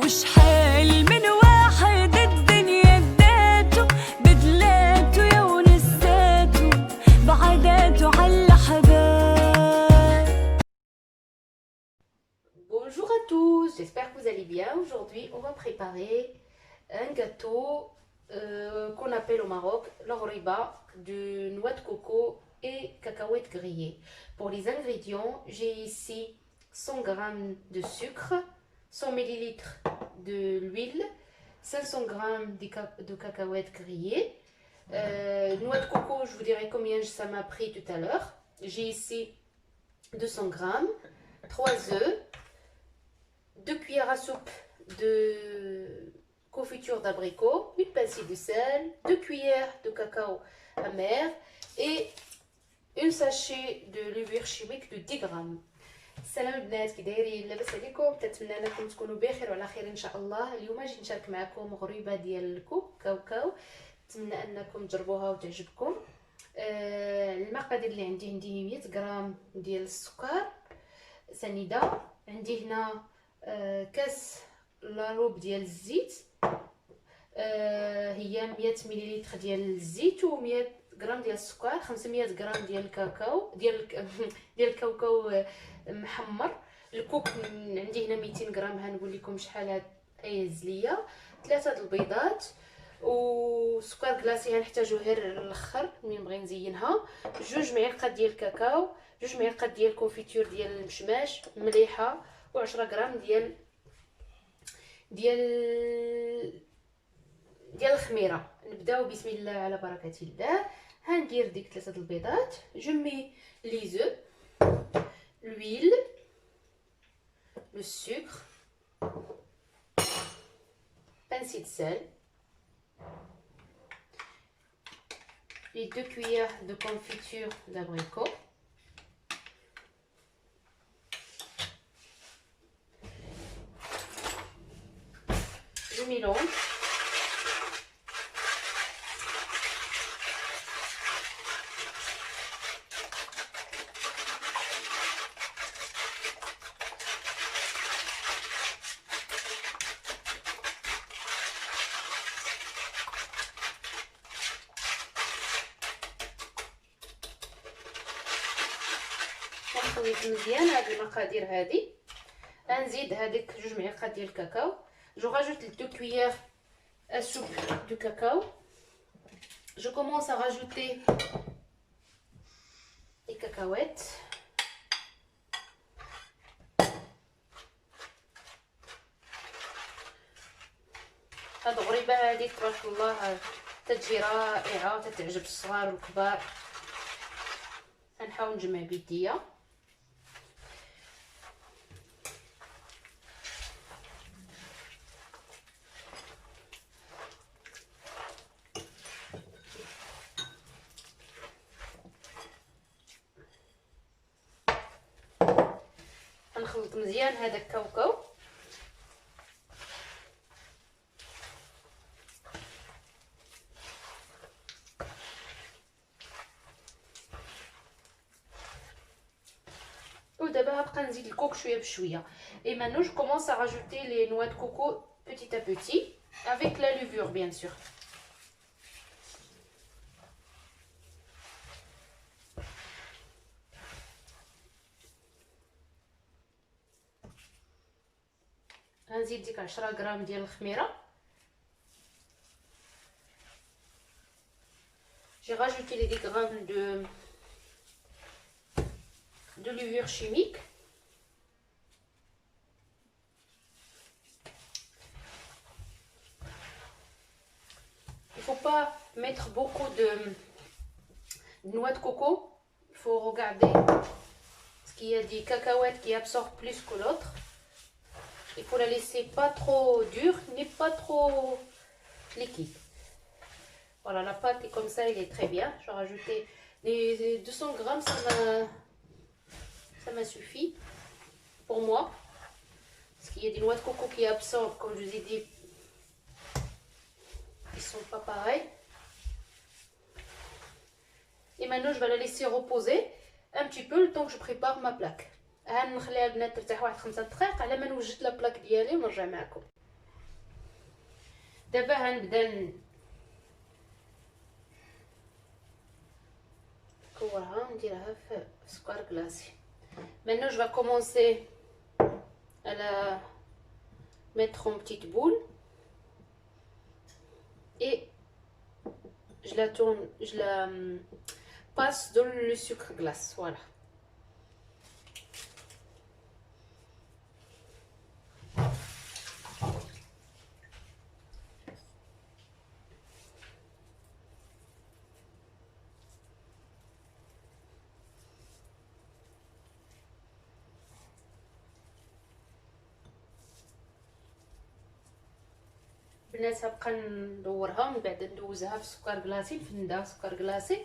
وشحال من واحد الدنيا اداته بدلاته يا ونساته بعداته عالحباب. Bonjour à tous, j'espère que vous allez bien. Aujourd'hui, on va préparer un gâteau qu'on appelle au Maroc l'ghoriba, de noix de coco et cacahuètes grillées. Pour les ingrédients, j'ai ici 100 g de sucre, 100 ml de l'huile, 500 g de cacahuètes grillées. Noix de coco, je vous dirai combien ça m'a pris tout à l'heure. J'ai ici 200 g, 3 œufs, 2 cuillères à soupe de confiture d'abricot, une pincée de sel, 2 cuillères de cacao amer et une sachet de levure chimique de 10 grammes. السلام البنات، كي دايرين؟ لاباس عليكم؟ كنتمنى انكم تكونوا بخير وعلى خير ان شاء الله. اليوم جيت نشارك معكم غريبه ديال الكاوكاو، نتمنى انكم تجربوها وتعجبكم. المقادير اللي عندي 100 غرام ديال السكر سنيده، عندي هنا كاس لاروب ديال الزيت، هي 100 مليلتر ديال الزيت و100 غرام ديال السكر، 500 غرام ديال الكاكاو ديال الكاوكاو محمر. الكوك عندي هنا 200 غرام، هنقول لكم شحال هيهز ليا. 3 البيضات وسكر كلاصي هنحتاجو غير الاخر ملي نبغي نزينها. 2 معالق ديال الكاكاو، 2 معالق ديال الكونفيتور ديال المشماش مليحه، و10 غرام ديال الخميره. نبداو بسم الله على بركه الله. هندير ديك 3 البيضات. Je mets les œufs, l'huile, le sucre, pincée de sel, les 2 cuillères de confiture d'abricot, je mélange. نخلط مزيان هاد المقادير هادي. غنزيد هذيك 2 معالق ديال الكاكاو. جو rajoute les 2 cuillères à soupe de cacao. Je commence à rajouter les cacahuètes. هاد الغريبه هادي تبارك الله تتجي رائعه وتتعجب الصغار والكبار. غنحاول نجمع بيديا. غنخلط مزيان هذا الكاوكاو. ودابا غنبقى نزيد الكوك شويه بشويه. Et maintenant je commence à rajouter les noix de coco petit à petit avec la levure bien sûr. غنزيد ديك 10 غرام ديال الخميره. J'ai rajouté les 10 grammes de levure chimique. Il faut pas mettre beaucoup de noix de coco. Il faut regarder parce qu'il y a des cacahuètes qui absorbent plus que l'autre. Il faut la laisser pas trop dure ni pas trop liquide. Voilà, la pâte est comme ça, elle est très bien. Je vais rajouter les 200 grammes, ça m'a suffi pour moi. Parce qu'il y a des noix de coco qui absorbent, comme je vous ai dit, ils sont pas pareils. Et maintenant, je vais la laisser reposer un petit peu le temps que je prépare ma plaque. هنخليها البنات ترتاح واحد 5 دقائق على ما نوجد لا بلاك ديالي ونرجع معكم. دابا غنبدا نكورها نديرها في سكر كلاصي. Maintenant je vais commencer à la mettre en petite boule et je la tourne, je la passe dans le sucre glace, voilà. البنات غنبقى ندورها من بعد ندوزها في سكر كلاصي، نفندها في سكر كلاصي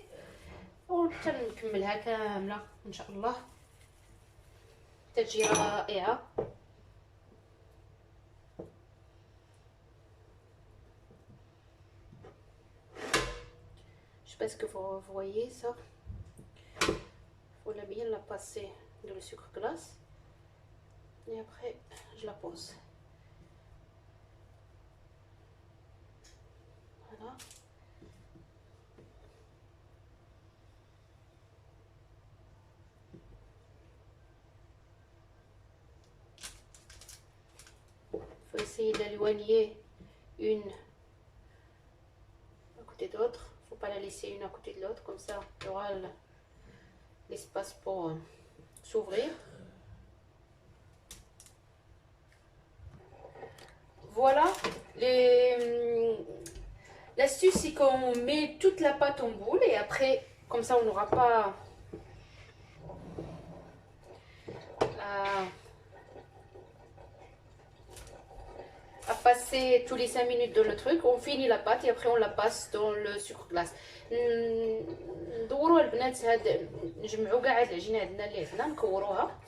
وحتى نكملها كامله ان شاء الله تجي رائعه. Je sais pas ce que vous voyez ça. Faut la bien la passer dans le sucre glace et après je la pose. Voilà. Faut essayer d'éloigner une à côté d'autre. Faut pas la laisser une à côté de l'autre, comme ça il y aura l'espace pour s'ouvrir. Voilà, l'astuce c'est qu'on met toute la pâte en boule et après comme ça on n'aura pas à passer tous les 5 minutes dans le truc. On finit la pâte et après on la passe dans le sucre glace. ندوروا البنات هاد نجمعوا كاع هاد العجينه عندنا اللي عندنا نكوروها.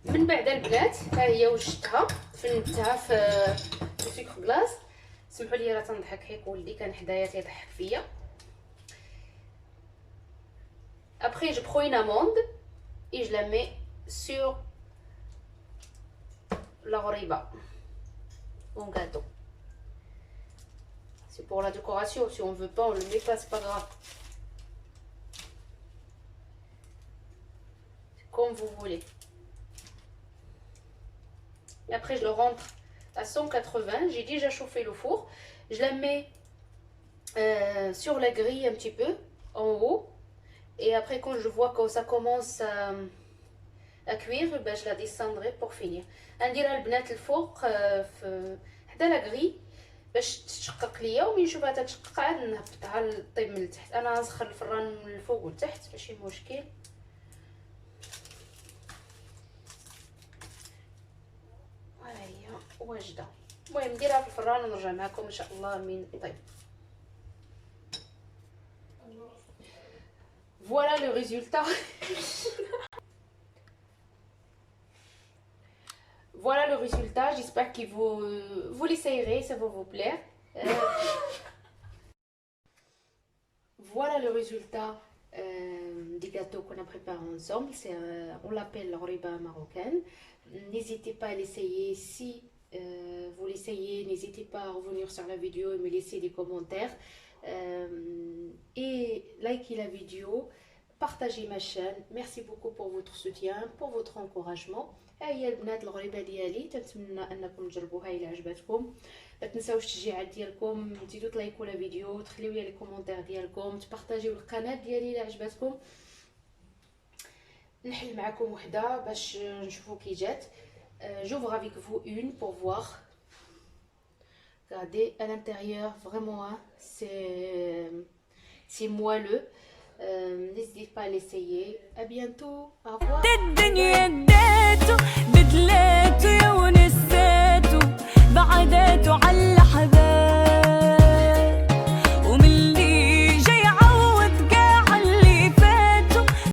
من بعد البنات ها هي وجدتها فندتها في سكر كلاص. سمحوا لي راه تنضحك حيت ولدي كان حدايا تيضحك فيا. Après je prends une amande et je la mets sur la ghoriba en gâteau. C'est pour la décoration, si on veut pas on le met pas, c'est pas grave. C'est comme vous voulez. Et après je le rentre à 180, j'ai déjà chauffé le four. Je la mets sur la grille un petit peu en haut. Et après quand je vois que ça commence à cuire, ben, je la descendrai pour finir. نديرها البنات الفوق في حدا لا غري باش تشقق ليا ومن نشوفها تتشقق عاد نهبطها للطيب من التحت. انا نسخن الفران من الفوق والتحت ماشي مشكل. ها هي واجده. المهم نديرها في الفران ونرجع معكم ان شاء الله من طيب. Voilà le résultat. Voilà le résultat. J'espère que vous l'essayerez, ça va vous plaire. Voilà le résultat des gâteaux qu'on a préparés ensemble. On l'appelle la ghoriba marocaine. N'hésitez pas à l'essayer. Si vous l'essayez, n'hésitez pas à revenir sur la vidéo et me laisser des commentaires. Et likez la vidéo, partagez ma chaîne. Merci beaucoup pour votre soutien, pour votre encouragement. هي البنات الغريبه ديالي تنتمنى انكم تجربوها الى عجبتكم. ما تنساوش التشجيعات ديالكم، تزيدوا تلايكوا لا فيديو، تخليو لي كومونتير ديالكم، تبارطاجيو القناه ديالي الى عجبتكم. نحل معكم وحده باش نشوفوا كي جات. J'ouvre avec vous une pour voir. Regardez à l'intérieur, vraiment hein, c'est moelleux. N'hésitez pas à l'essayer. À bientôt. Au revoir.